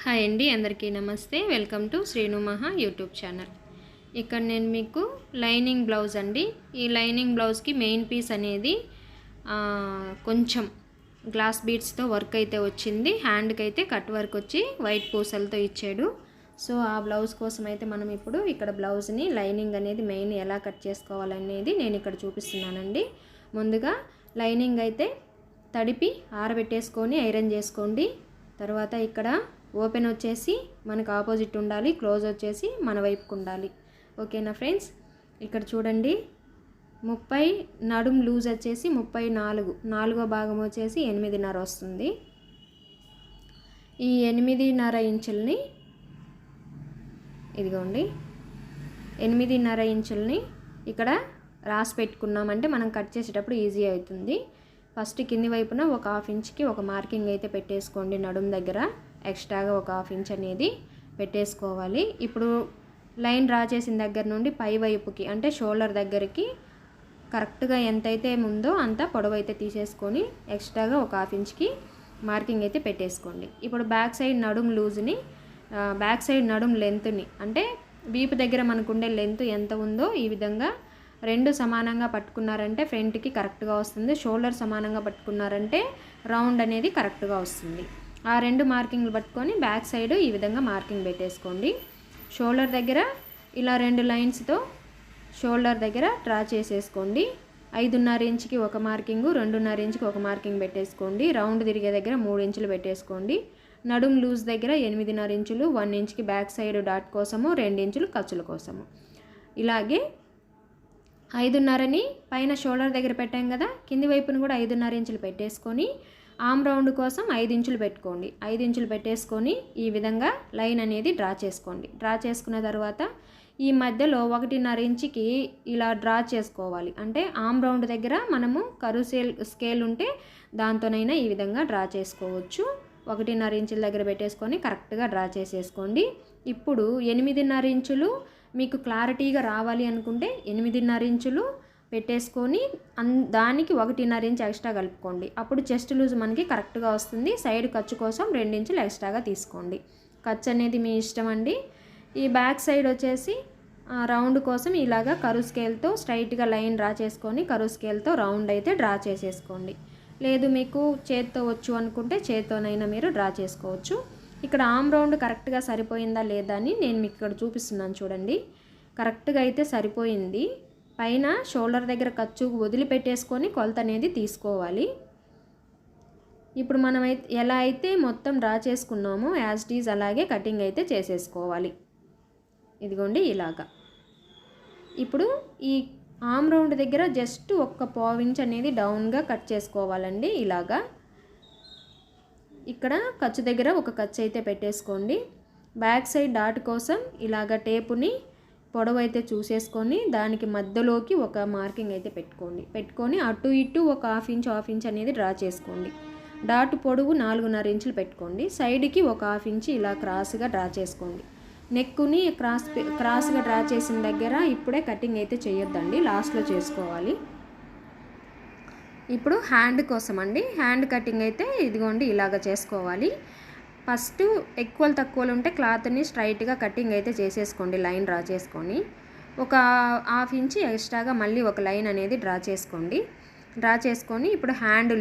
Hi అండి, అందరికీ నమస్తే. వెల్కమ్ టు శ్రీను మహా యూట్యూబ్ ఛానల్. ఇక్కడ నేను మీకు లైనింగ్ బ్లౌజ్ అండి. ఈ లైనింగ్ బ్లౌజ్కి మెయిన్ పీస్ అనేది కొంచెం గ్లాస్ బీడ్స్తో వర్క్ అయితే వచ్చింది. హ్యాండ్కి అయితే కట్ వర్క్ వచ్చి వైట్ పూసలతో ఇచ్చాడు. సో ఆ బ్లౌజ్ కోసం అయితే మనం ఇప్పుడు ఇక్కడ బ్లౌజ్ని లైనింగ్ అనేది మెయిన్ ఎలా కట్ చేసుకోవాలనేది నేను ఇక్కడ చూపిస్తున్నానండి. ముందుగా లైనింగ్ అయితే తడిపి ఆరబెట్టేసుకొని ఐరన్ చేసుకోండి. తర్వాత ఇక్కడ ఓపెన్ వచ్చేసి మనకు ఆపోజిట్ ఉండాలి, క్లోజ్ వచ్చేసి మన వైపుకు ఉండాలి. ఓకేనా ఫ్రెండ్స్, ఇక్కడ చూడండి 30 నడుం లూజ్ వచ్చేసి 34, నాలుగో భాగం వచ్చేసి 8.5 వస్తుంది. ఈ 8.5 ఇంచుల్ని ఇదిగోండి 8.5 ఇంచుల్ని ఇక్కడ రాసి పెట్టుకున్నామంటే మనం కట్ చేసేటప్పుడు ఈజీ అవుతుంది. ఫస్ట్ కింది వైపున ఒక 1/2 ఇంచ్కి ఒక మార్కింగ్ అయితే పెట్టేసుకోండి. నడుం దగ్గర ఎక్స్ట్రాగా ఒక 1/2 ఇంచ్ అనేది పెట్టేసుకోవాలి. ఇప్పుడు లైన్ డ్రా చేసిన దగ్గర నుండి పై వైపుకి అంటే షోల్డర్ దగ్గరికి కరెక్ట్గా ఎంతైతే ఉందో అంత పొడవు అయితే తీసేసుకొని ఎక్స్ట్రాగా ఒక 1/2 ఇంచ్కి మార్కింగ్ అయితే పెట్టేసుకోండి. ఇప్పుడు బ్యాక్ సైడ్ నడుం లూజ్ని బ్యాక్ సైడ్ నడుం లెంత్ని అంటే వీపు దగ్గర మనకు ఉండే లెంత్ ఎంత ఉందో ఈ విధంగా రెండు సమానంగా పట్టుకున్నారంటే ఫ్రంట్కి కరెక్ట్గా వస్తుంది. షోల్డర్ సమానంగా పట్టుకున్నారంటే రౌండ్ అనేది కరెక్ట్గా వస్తుంది. ఆ రెండు మార్కింగ్లు పట్టుకొని బ్యాక్ సైడ్ ఈ విధంగా మార్కింగ్ పెట్టేసుకోండి. షోల్డర్ దగ్గర ఇలా 2 లైన్స్తో షోల్డర్ దగ్గర డ్రా చేసేసుకోండి. 5.5 ఇంచుకి ఒక మార్కింగు, 2.5 ఇంచుకి ఒక మార్కింగ్ పెట్టేసుకోండి. రౌండ్ తిరిగే దగ్గర 3 ఇంచులు పెట్టేసుకోండి. నడుం లూజ్ దగ్గర 8.5 ఇంచులు, 1 ఇంచ్కి బ్యాక్ సైడ్ డాట్ కోసము, 2 ఇంచులు ఖర్చుల కోసము. ఇలాగే 5.5ని పైన షోల్డర్ దగ్గర పెట్టాం కదా, కింది వైపును కూడా 5.5 ఇంచులు పెట్టేసుకొని ఆమ్ రౌండ్ కోసం 5 ఇంచులు పెట్టుకోండి. 5 ఇంచులు పెట్టేసుకొని ఈ విధంగా లైన్ అనేది డ్రా చేసుకోండి. డ్రా చేసుకున్న తర్వాత ఈ మధ్యలో 1.5 ఇంచుకి ఇలా డ్రా చేసుకోవాలి. అంటే ఆమ్ రౌండ్ దగ్గర మనము కరువు స్కేల్ ఉంటే దాంతోనైనా ఈ విధంగా డ్రా చేసుకోవచ్చు. 1.5 ఇంచుల దగ్గర పెట్టేసుకొని కరెక్ట్గా డ్రా చేసేసుకోండి. ఇప్పుడు 8.5 ఇంచులు మీకు క్లారిటీగా రావాలి అనుకుంటే 8.5 ఇంచులు పెట్టేసుకొని దానికి 1.5 ఇంచ్ ఎక్స్ట్రా కలుపుకోండి. అప్పుడు చెస్ట్ లూజ్ మనకి కరెక్ట్గా వస్తుంది. సైడ్ ఖర్చు కోసం 2 ఇంచులు ఎక్స్ట్రాగా తీసుకోండి. ఖర్చు అనేది మీ ఇష్టం అండి. ఈ బ్యాక్ సైడ్ వచ్చేసి రౌండ్ కోసం ఇలాగా కరువు స్కేల్తో స్ట్రైట్గా లైన్ డ్రా చేసుకొని కరువు స్కేల్తో రౌండ్ అయితే డ్రా చేసేసుకోండి. లేదు మీకు చేత్తో వచ్చు అనుకుంటే చేత్తోనైనా మీరు డ్రా చేసుకోవచ్చు. ఇక్కడ ఆమ్ రౌండ్ కరెక్ట్గా సరిపోయిందా లేదా అని నేను మీకు ఇక్కడ చూపిస్తున్నాను చూడండి. కరెక్ట్గా అయితే సరిపోయింది. పైన షోల్డర్ దగ్గర ఖర్చు వదిలిపెట్టేసుకొని కొలత అనేది తీసుకోవాలి. ఇప్పుడు మనం ఎలా అయితే మొత్తం డ్రా చేసుకున్నామో యాజ్ ఇట్ ఈజ్ అలాగే కటింగ్ అయితే చేసేసుకోవాలి. ఇదిగోండి ఇలాగా. ఇప్పుడు ఈ ఆమ్ రౌండ్ దగ్గర జస్ట్ 1/4 ఇంచ్ అనేది డౌన్గా కట్ చేసుకోవాలండి. ఇలాగా ఇక్కడ ఖర్చు దగ్గర ఒక ఖర్చు అయితే పెట్టేసుకోండి. బ్యాక్ సైడ్ డాట్ కోసం ఇలాగ టేపుని పొడవు అయితే చూసేసుకొని దానికి మధ్యలోకి ఒక మార్కింగ్ అయితే పెట్టుకొని అటు ఇటు ఒక 1/2 ఇంచ్ అనేది డ్రా చేసుకోండి. డాట్ పొడవు 4.5 ఇంచులు పెట్టుకోండి. సైడ్కి ఒక 1/2 ఇంచ్ ఇలా క్రాస్గా డ్రా చేసుకోండి. నెక్కుని క్రాస్గా డ్రా చేసిన దగ్గర ఇప్పుడే కటింగ్ అయితే చేయొద్దండి, లాస్ట్లో చేసుకోవాలి. ఇప్పుడు హ్యాండ్ కోసం అండి, హ్యాండ్ కటింగ్ అయితే ఇదిగోండి ఇలాగ చేసుకోవాలి. ఫస్ట్ ఎక్కువలు తక్కువలు ఉంటే క్లాత్ని స్ట్రైట్గా కటింగ్ అయితే చేసేసుకోండి. లైన్ డ్రా చేసుకొని ఒక 1/2 ఇంచ్ ఎక్స్ట్రాగా మళ్ళీ ఒక లైన్ అనేది డ్రా చేసుకోండి. డ్రా చేసుకొని ఇప్పుడు హ్యాండ్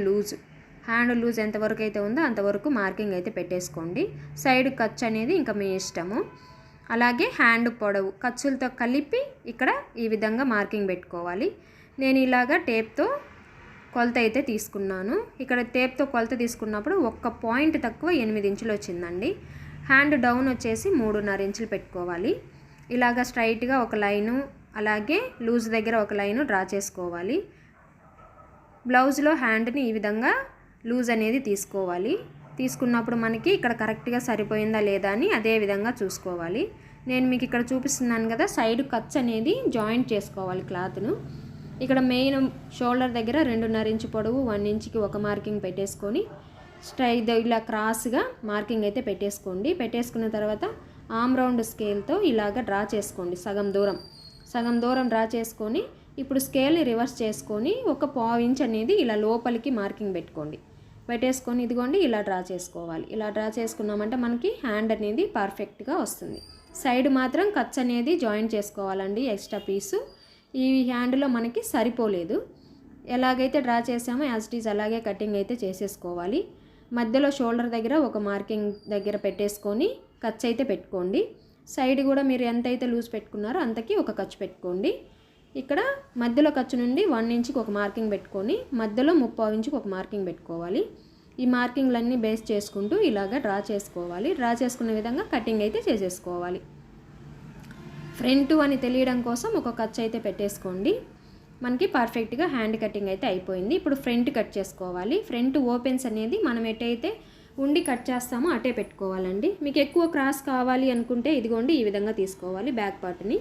లూజ్ ఎంతవరకు అయితే ఉందో అంతవరకు మార్కింగ్ అయితే పెట్టేసుకోండి. సైడ్ ఖర్చు అనేది ఇంకా మీ ఇష్టము. అలాగే హ్యాండ్ పొడవు ఖర్చులతో కలిపి ఇక్కడ ఈ విధంగా మార్కింగ్ పెట్టుకోవాలి. నేను ఇలాగా టేప్తో కొలత అయితే తీసుకున్నాను. ఇక్కడ టేప్తో కొలత తీసుకున్నప్పుడు 1 పాయింట్ తక్కువ 8 ఇంచులు వచ్చిందండి. హ్యాండ్ డౌన్ వచ్చేసి 3.5 ఇంచులు పెట్టుకోవాలి. ఇలాగ స్ట్రైట్గా ఒక లైను, అలాగే లూజ్ దగ్గర ఒక లైను డ్రా చేసుకోవాలి. బ్లౌజ్లో హ్యాండ్ని ఈ విధంగా లూజ్ అనేది తీసుకోవాలి. తీసుకున్నప్పుడు మనకి ఇక్కడ కరెక్ట్గా సరిపోయిందా లేదా అని అదే విధంగా చూసుకోవాలి. నేను మీకు ఇక్కడ చూపిస్తున్నాను కదా, సైడ్ ఖర్చు అనేది జాయింట్ చేసుకోవాలి క్లాత్ను. ఇక్కడ మెయిన్ షోల్డర్ దగ్గర 2.5 ఇంచ్ పొడవు, 1 ఇంచ్కి ఒక మార్కింగ్ పెట్టేసుకొని స్ట్రైట్ ఇలా క్రాస్గా మార్కింగ్ అయితే పెట్టేసుకోండి. పెట్టేసుకున్న తర్వాత ఆమ్ రౌండ్ స్కేల్తో ఇలాగ డ్రా చేసుకోండి. సగం దూరం డ్రా చేసుకొని ఇప్పుడు స్కేల్ని రివర్స్ చేసుకొని 1/4 ఇంచ్ అనేది ఇలా లోపలికి మార్కింగ్ పెట్టుకోండి. పెట్టేసుకొని ఇదిగోండి ఇలా డ్రా చేసుకోవాలి. ఇలా డ్రా చేసుకున్నామంటే మనకి హ్యాండ్ అనేది పర్ఫెక్ట్గా వస్తుంది. సైడ్ మాత్రం ఖర్చు అనేది జాయిన్ చేసుకోవాలండి. ఎక్స్ట్రా పీసు ఈ హ్యాండ్లో మనకి సరిపోలేదు. ఎలాగైతే డ్రా చేసామో యాజ్ ఇట్ ఈజ్ అలాగే కటింగ్ అయితే చేసేసుకోవాలి. మధ్యలో షోల్డర్ దగ్గర ఒక మార్కింగ్ దగ్గర పెట్టేసుకొని ఖర్చు అయితే పెట్టుకోండి. సైడ్ కూడా మీరు ఎంతైతే లూజ్ పెట్టుకున్నారో అంతకి ఒక ఖర్చు పెట్టుకోండి. ఇక్కడ మధ్యలో ఖర్చు నుండి 1 ఇంచుకి ఒక మార్కింగ్ పెట్టుకొని మధ్యలో 3/4 ఇంచుకి ఒక మార్కింగ్ పెట్టుకోవాలి. ఈ మార్కింగ్లన్నీ బేస్ చేసుకుంటూ ఇలాగ డ్రా చేసుకోవాలి. డ్రా చేసుకునే విధంగా కటింగ్ అయితే చేసేసుకోవాలి. ఫ్రంట్ అని తెలియడం కోసం ఒక ఖర్చు అయితే పెట్టేసుకోండి. మనకి పర్ఫెక్ట్గా హ్యాండ్ కటింగ్ అయితే అయిపోయింది. ఇప్పుడు ఫ్రంట్ కట్ చేసుకోవాలి. ఫ్రంట్ ఓపెన్స్ అనేది మనం ఎటైతే ఉండి కట్ చేస్తామో అటే పెట్టుకోవాలండి. మీకు ఎక్కువ క్రాస్ కావాలి అనుకుంటే ఇదిగోండి ఈ విధంగా తీసుకోవాలి బ్యాక్ పార్ట్ని.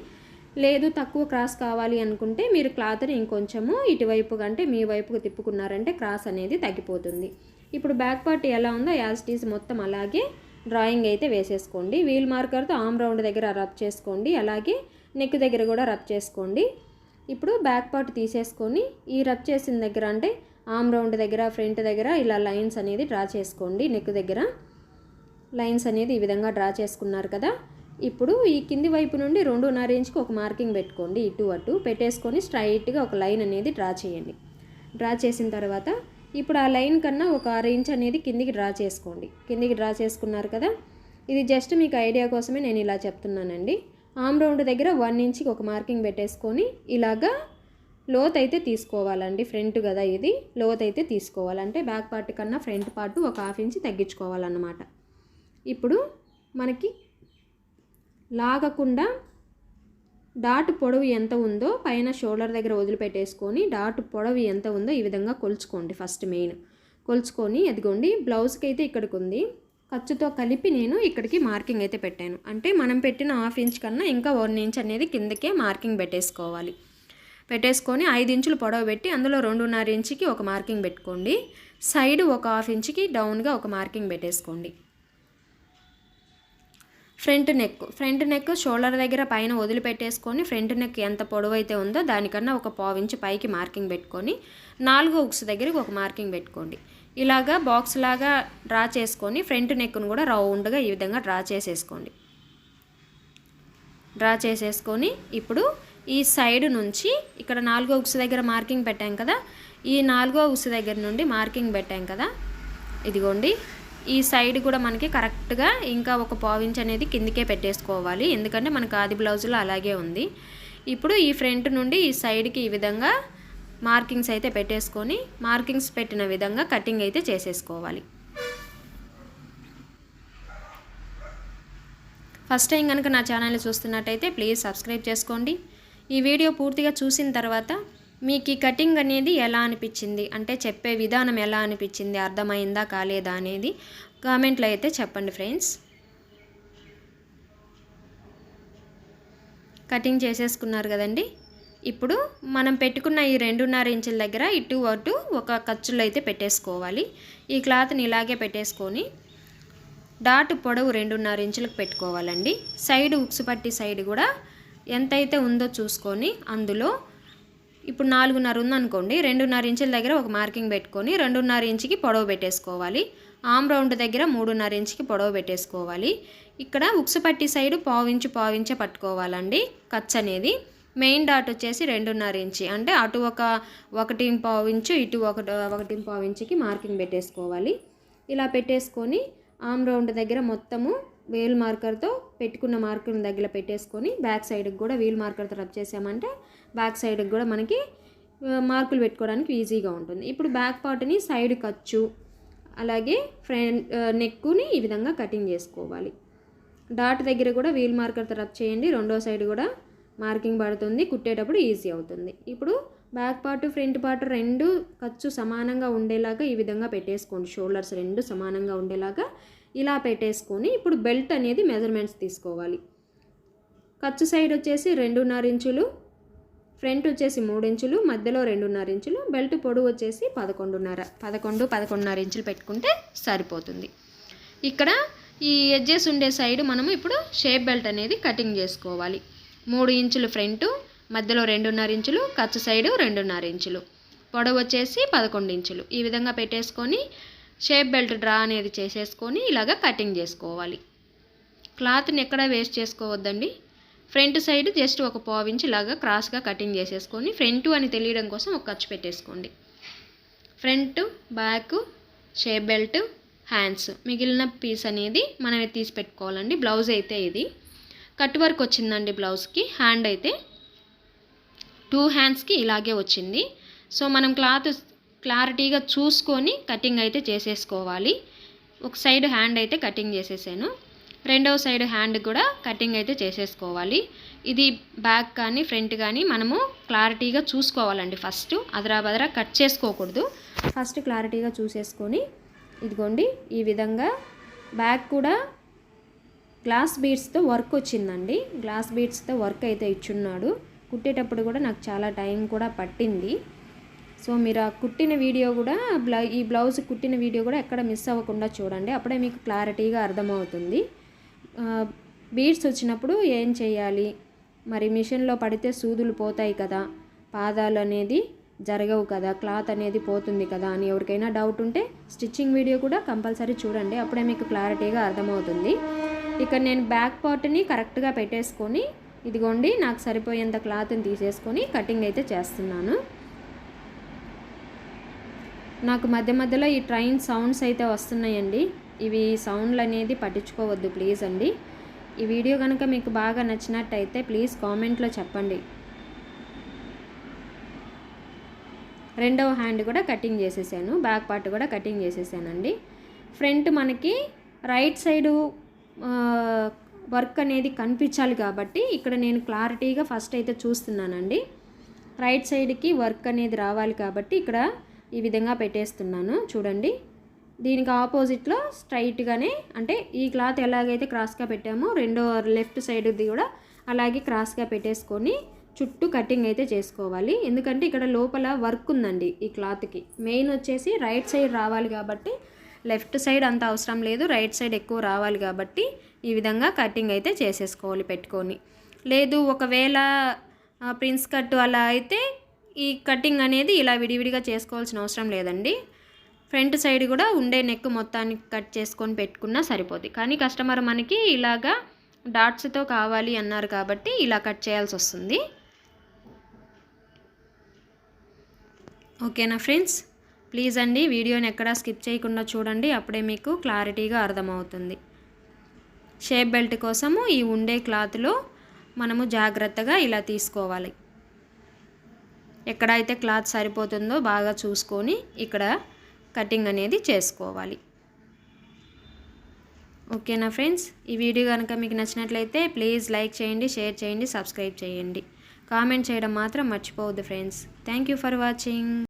లేదు తక్కువ క్రాస్ కావాలి అనుకుంటే మీరు క్లాత్ని ఇంకొంచెము ఇటువైపు కంటే మీ వైపుకు తిప్పుకున్నారంటే క్రాస్ అనేది తగ్గిపోతుంది. ఇప్పుడు బ్యాక్ పార్ట్ ఎలా ఉందో యాజ్ ఇట్ ఈజ్ మొత్తం అలాగే డ్రాయింగ్ అయితే వేసేసుకోండి. వీల్ మార్కర్తో ఆర్మ్ రౌండ్ దగ్గర రబ్ చేసుకోండి. అలాగే నెక్ దగ్గర కూడా రబ్ చేసుకోండి. ఇప్పుడు బ్యాక్ పార్ట్ తీసేసుకొని ఈ రబ్ చేసిన దగ్గర అంటే ఆర్మ్ రౌండ్ దగ్గర ఫ్రంట్ దగ్గర ఇలా లైన్స్ అనేది డ్రా చేసుకోండి. నెక్ దగ్గర లైన్స్ అనేది ఈ విధంగా డ్రా చేసుకున్నారు కదా. ఇప్పుడు ఈ కింది వైపు నుండి 2.5 ఇంచుకి ఒక మార్కింగ్ పెట్టుకోండి. ఇటు అటు పెట్టేసుకొని స్ట్రైట్గా ఒక లైన్ అనేది డ్రా చేయండి. డ్రా చేసిన తర్వాత ఇప్పుడు ఆ లైన్ కన్నా ఒక 1/2 ఇంచ్ అనేది కిందికి డ్రా చేసుకోండి. కిందికి డ్రా చేసుకున్నారు కదా. ఇది జస్ట్ మీకు ఐడియా కోసమే నేను ఇలా చెప్తున్నానండి. ఆర్మ్ రౌండ్ దగ్గర 1 ఇంచుకి ఒక మార్కింగ్ పెట్టేసుకొని ఇలాగా లోత్ అయితే తీసుకోవాలండి. ఫ్రంట్ కదా ఇది, లోత్ అయితే తీసుకోవాలంటే బ్యాక్ పార్ట్ కన్నా ఫ్రంట్ పార్ట్ ఒక 1/2 ఇంచ్ తగ్గించుకోవాలన్నమాట. ఇప్పుడు మనకి లాగకుండా డాట్ పొడవు ఎంత ఉందో పైన షోల్డర్ దగ్గర వదిలిపెట్టేసుకొని డాట్ పొడవు ఎంత ఉందో ఈ విధంగా కొలుచుకోండి. ఫస్ట్ మెయిన్ కొలుచుకొని అదిగోండి బ్లౌజ్కి అయితే ఇక్కడికి ఉంది. ఖర్చుతో కలిపి నేను ఇక్కడికి మార్కింగ్ అయితే పెట్టాను. అంటే మనం పెట్టిన 1/2 ఇంచ్ కన్నా ఇంకా 1 ఇంచ్ అనేది కిందకే మార్కింగ్ పెట్టేసుకోవాలి. పెట్టేసుకొని 5 ఇంచులు పొడవు పెట్టి అందులో 2.5 ఇంచుకి ఒక మార్కింగ్ పెట్టుకోండి. సైడ్ ఒక 1/2 ఇంచుకి డౌన్గా ఒక మార్కింగ్ పెట్టేసుకోండి. ఫ్రంట్ నెక్ షోల్డర్ దగ్గర పైన వదిలిపెట్టేసుకొని ఫ్రంట్ నెక్ ఎంత పొడవు అయితే ఉందో దానికన్నా ఒక 1/4 ఇంచ్ పైకి మార్కింగ్ పెట్టుకొని 4వ ఉక్స్ దగ్గరికి ఒక మార్కింగ్ పెట్టుకోండి. ఇలాగా బాక్స్ లాగా డ్రా చేసుకొని ఫ్రంట్ నెక్ను కూడా రౌండ్గా ఈ విధంగా డ్రా చేసేసుకోండి. డ్రా చేసేసుకొని ఇప్పుడు ఈ సైడ్ నుంచి ఇక్కడ 4వ ఉక్స్ దగ్గర మార్కింగ్ పెట్టాం కదా, ఈ 4వ ఉక్స్ దగ్గర నుండి మార్కింగ్ పెట్టాం కదా, ఇదిగోండి ఈ సైడ్ కూడా మనకి కరెక్ట్గా ఇంకా ఒక 1/4 ఇంచ్ అనేది కిందికే పెట్టేసుకోవాలి. ఎందుకంటే మనకు ఆది బ్లౌజ్లో అలాగే ఉంది. ఇప్పుడు ఈ ఫ్రంట్ నుండి ఈ సైడ్కి ఈ విధంగా మార్కింగ్స్ అయితే పెట్టేసుకొని మార్కింగ్స్ పెట్టిన విధంగా కటింగ్ అయితే చేసేసుకోవాలి. ఫస్ట్ టైం కనుక నా ఛానల్ని చూస్తున్నట్టయితే ప్లీజ్ సబ్స్క్రైబ్ చేసుకోండి. ఈ వీడియో పూర్తిగా చూసిన తర్వాత మీకు ఈ కటింగ్ అనేది ఎలా అనిపించింది, అంటే చెప్పే విధానం ఎలా అనిపించింది, అర్థమైందా కాలేదా అనేది కామెంట్లో అయితే చెప్పండి ఫ్రెండ్స్. కటింగ్ చేసేసుకున్నారు కదండి. ఇప్పుడు మనం పెట్టుకున్న ఈ 2.5 ఇంచుల దగ్గర ఇటు అటు ఒక ఖర్చులు అయితే పెట్టేసుకోవాలి. ఈ క్లాత్ని ఇలాగే పెట్టేసుకొని డాట్ పొడవు 2.5 ఇంచులకు పెట్టుకోవాలండి. సైడ్ ఉక్సు పట్టి సైడ్ కూడా ఎంతైతే ఉందో చూసుకొని అందులో ఇప్పుడు 4.5 ఉందనుకోండి, 2.5 ఇంచుల దగ్గర ఒక మార్కింగ్ పెట్టుకొని 2.5 ఇంచుకి పొడవు పెట్టేసుకోవాలి. ఆర్మ్ రౌండ్ దగ్గర 3.5 ఇంచుకి పొడవు పెట్టేసుకోవాలి. ఇక్కడ ఉక్సు పట్టి సైడ్ 1/4 ఇంచు పట్టుకోవాలండి ఖర్చు అనేది. మెయిన్ డాట్ వచ్చేసి 2.5 ఇంచు, అంటే అటు ఒక 1.5 ఇంచు ఇటు 1.5 ఇంచుకి మార్కింగ్ పెట్టేసుకోవాలి. ఇలా పెట్టేసుకొని ఆర్మ్ రౌండ్ దగ్గర మొత్తము వీల్ మార్కర్తో పెట్టుకున్న మార్కుల దగ్గర పెట్టేసుకొని బ్యాక్ సైడ్కి కూడా వీల్ మార్కర్తో రబ్ చేసామంటే బ్యాక్ సైడ్కి కూడా మనకి మార్కులు పెట్టుకోవడానికి ఈజీగా ఉంటుంది. ఇప్పుడు బ్యాక్ పార్ట్ని సైడ్ ఖర్చు అలాగే ఫ్రంట్ నెక్కుని ఈ విధంగా కటింగ్ చేసుకోవాలి. డాట్ దగ్గర కూడా వీల్ మార్కర్తో రబ్ చేయండి. రెండో సైడ్ కూడా మార్కింగ్ పడుతుంది, కుట్టేటప్పుడు ఈజీ అవుతుంది. ఇప్పుడు బ్యాక్ పార్ట్ ఫ్రంట్ పార్ట్ రెండు ఖర్చు సమానంగా ఉండేలాగా ఈ విధంగా పెట్టేసుకోండి. షోల్డర్స్ రెండు సమానంగా ఉండేలాగా ఇలా పెట్టేసుకొని ఇప్పుడు బెల్ట్ అనేది మెజర్మెంట్స్ తీసుకోవాలి. ఖర్చు సైడ్ వచ్చేసి 2.5 ఇంచులు, ఫ్రంట్ వచ్చేసి 3 ఇంచులు, మధ్యలో 2.5 ఇంచులు, బెల్ట్ పొడవు వచ్చేసి 11.5 ఇంచులు పెట్టుకుంటే సరిపోతుంది. ఇక్కడ ఈ ఎడ్జెస్ ఉండే సైడ్ మనము ఇప్పుడు షేప్ బెల్ట్ అనేది కటింగ్ చేసుకోవాలి. 3 ఇంచులు ఫ్రంట్, మధ్యలో 2.5 ఇంచులు, ఖర్చు సైడు 2.5 ఇంచులు, పొడవు వచ్చేసి 11 ఇంచులు. ఈ విధంగా పెట్టేసుకొని షేప్ బెల్ట్ డ్రా అనేది చేసేసుకొని ఇలాగ కటింగ్ చేసుకోవాలి. క్లాత్ని ఎక్కడ వేస్ట్ చేసుకోవద్దండి. ఫ్రంట్ సైడ్ జస్ట్ ఒక పావించి ఇలాగా క్రాస్గా కటింగ్ చేసేసుకొని ఫ్రంట్ అని తెలియడం కోసం ఒక ఖర్చు పెట్టేసుకోండి. Front, back, shape belt, hands, మిగిలిన పీస్ అనేది మనమే తీసి పెట్టుకోవాలండి. బ్లౌజ్ అయితే ఇది కట్ వర్క్ వచ్చిందండి. బ్లౌజ్కి హ్యాండ్ అయితే 2 హ్యాండ్స్కి ఇలాగే వచ్చింది. సో మనం క్లాత్ క్లారిటీగా చూసుకొని కటింగ్ అయితే చేసేసుకోవాలి. ఒక సైడ్ హ్యాండ్ అయితే కటింగ్ చేసేసాను, రెండవ సైడ్ హ్యాండ్ కూడా కటింగ్ అయితే చేసేసుకోవాలి. ఇది బ్యాక్ కానీ ఫ్రంట్ కానీ మనము క్లారిటీగా చూసుకోవాలండి. ఫస్ట్ అదరా కట్ చేసుకోకూడదు. ఫస్ట్ క్లారిటీగా చూసేసుకొని ఇదిగోండి ఈ విధంగా బ్యాక్ కూడా గ్లాస్ బీడ్స్తో వర్క్ వచ్చిందండి. గ్లాస్ బీడ్స్తో వర్క్ అయితే ఇచ్చున్నాడు. కుట్టేటప్పుడు కూడా నాకు చాలా టైం కూడా పట్టింది. సో మీరు ఆ కుట్టిన వీడియో కూడా ఈ బ్లౌజ్ కుట్టిన వీడియో కూడా ఎక్కడ మిస్ అవ్వకుండా చూడండి. అప్పుడే మీకు క్లారిటీగా అర్థమవుతుంది. బీడ్స్ వచ్చినప్పుడు ఏం చేయాలి, మరి మిషన్లో పడితే సూదులు పోతాయి కదా, పాదాలు అనేది జరగవు కదా, క్లాత్ అనేది పోతుంది కదా అని ఎవరికైనా డౌట్ ఉంటే స్టిచ్చింగ్ వీడియో కూడా కంపల్సరీ చూడండి. అప్పుడే మీకు క్లారిటీగా అర్థమవుతుంది. ఇక్కడ నేను బ్యాక్ పార్ట్ని కరెక్ట్గా పెట్టేసుకొని ఇదిగోండి నాకు సరిపోయేంత క్లాత్ని తీసేసుకొని కటింగ్ అయితే చేస్తున్నాను. నాకు మధ్య మధ్యలో ఈ ట్రైన్ సౌండ్స్ అయితే వస్తున్నాయండి. ఇవి సౌండ్లు అనేది పట్టించుకోవద్దు ప్లీజ్ అండి. ఈ వీడియో కనుక మీకు బాగా నచ్చినట్టయితే ప్లీజ్ కామెంట్లో చెప్పండి. రెండవ హ్యాండ్ కూడా కటింగ్ చేసేసాను, బ్యాక్ పార్ట్ కూడా కటింగ్ చేసేసానండి. ఫ్రంట్ మనకి రైట్ సైడు వర్క్ అనేది కనిపించాలి కాబట్టి ఇక్కడ నేను క్లారిటీగా ఫస్ట్ అయితే చూస్తున్నానండి. రైట్ సైడ్కి వర్క్ అనేది రావాలి కాబట్టి ఇక్కడ ఈ విధంగా పెట్టేస్తున్నాను చూడండి. దీనికి ఆపోజిట్లో స్ట్రైట్గానే అంటే ఈ క్లాత్ ఎలాగైతే క్రాస్గా పెట్టామో రెండో లెఫ్ట్ సైడ్ది కూడా అలాగే క్రాస్గా పెట్టేసుకొని చుట్టూ కటింగ్ అయితే చేసుకోవాలి. ఎందుకంటే ఇక్కడ లోపల వర్క్ ఉందండి ఈ క్లాత్కి. మెయిన్ వచ్చేసి రైట్ సైడ్ రావాలి కాబట్టి లెఫ్ట్ సైడ్ అంత అవసరం లేదు, రైట్ సైడ్ ఎక్కువ రావాలి కాబట్టి ఈ విధంగా కటింగ్ అయితే చేసేసుకోవాలి పెట్టుకొని. లేదు ఒకవేళ ప్రిన్స్ కట్ అలా అయితే ఈ కటింగ్ అనేది ఇలా విడివిడిగా చేసుకోవాల్సిన అవసరం లేదండి. ఫ్రంట్ సైడ్ కూడా ఉండే నెక్ మొత్తానికి కట్ చేసుకొని పెట్టుకున్నా సరిపోద్ది. కానీ కస్టమర్ మనకి ఇలాగా డాట్స్తో కావాలి అన్నారు కాబట్టి ఇలా కట్ చేయాల్సి వస్తుంది. ఓకేనా ఫ్రెండ్స్, ప్లీజ్ అండి వీడియోని ఎక్కడా స్కిప్ చేయకుండా చూడండి. అప్పుడే మీకు క్లారిటీగా అర్థమవుతుంది. షేప్ బెల్ట్ కోసము ఈ ఉండే క్లాత్లో మనము జాగ్రత్తగా ఇలా తీసుకోవాలి. ఎక్కడైతే క్లాత్ సరిపోతుందో బాగా చూసుకొని ఇక్కడ కటింగ్ అనేది చేసుకోవాలి. ఓకేనా ఫ్రెండ్స్, ఈ వీడియో కనుక మీకు నచ్చినట్లయితే ప్లీజ్ లైక్ చేయండి, షేర్ చేయండి, సబ్స్క్రైబ్ చేయండి, కామెంట్ చేయడం మాత్రం మర్చిపోవద్దు friends. Thank you for watching.